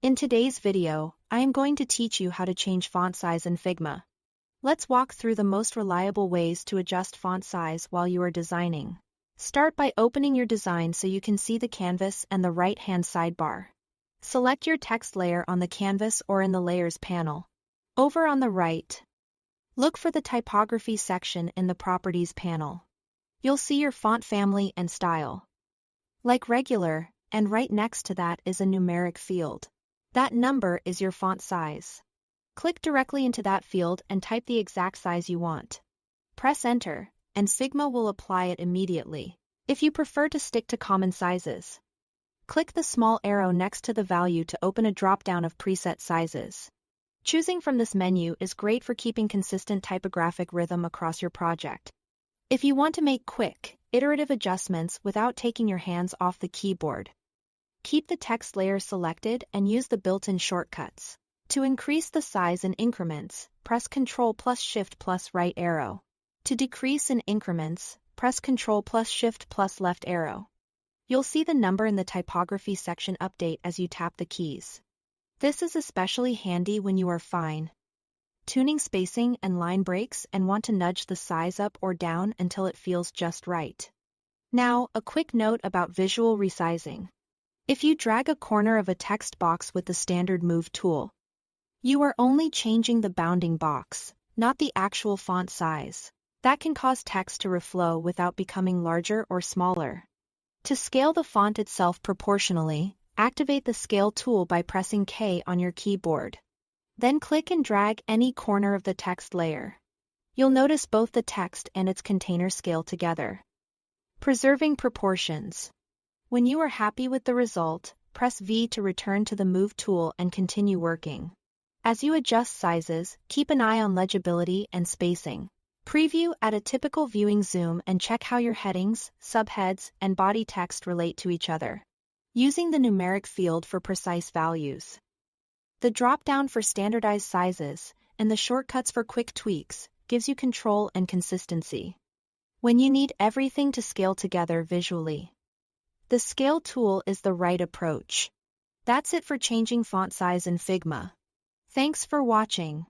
In today's video, I am going to teach you how to change font size in Figma. Let's walk through the most reliable ways to adjust font size while you are designing. Start by opening your design so you can see the canvas and the right-hand sidebar. Select your text layer on the canvas or in the Layers panel. Over on the right, look for the Typography section in the Properties panel. You'll see your font family and style. Like regular, and right next to that is a numeric field. That number is your font size. Click directly into that field and type the exact size you want. Press Enter, and Figma will apply it immediately. If you prefer to stick to common sizes, click the small arrow next to the value to open a drop-down of preset sizes. Choosing from this menu is great for keeping consistent typographic rhythm across your project. If you want to make quick, iterative adjustments without taking your hands off the keyboard, keep the text layer selected and use the built-in shortcuts. To increase the size in increments, press Ctrl plus Shift plus right arrow. To decrease in increments, press Ctrl plus Shift plus left arrow. You'll see the number in the typography section update as you tap the keys. This is especially handy when you are fine-tuning spacing and line breaks and want to nudge the size up or down until it feels just right. Now, a quick note about visual resizing. If you drag a corner of a text box with the standard Move tool, you are only changing the bounding box, not the actual font size. That can cause text to reflow without becoming larger or smaller. To scale the font itself proportionally, activate the Scale tool by pressing K on your keyboard. Then click and drag any corner of the text layer. You'll notice both the text and its container scale together. Preserving proportions. When you are happy with the result, press V to return to the Move tool and continue working. As you adjust sizes, keep an eye on legibility and spacing. Preview at a typical viewing zoom and check how your headings, subheads, and body text relate to each other. Using the numeric field for precise values, the drop-down for standardized sizes, and the shortcuts for quick tweaks gives you control and consistency. When you need everything to scale together visually, the Scale tool is the right approach. That's it for changing font size in Figma. Thanks for watching.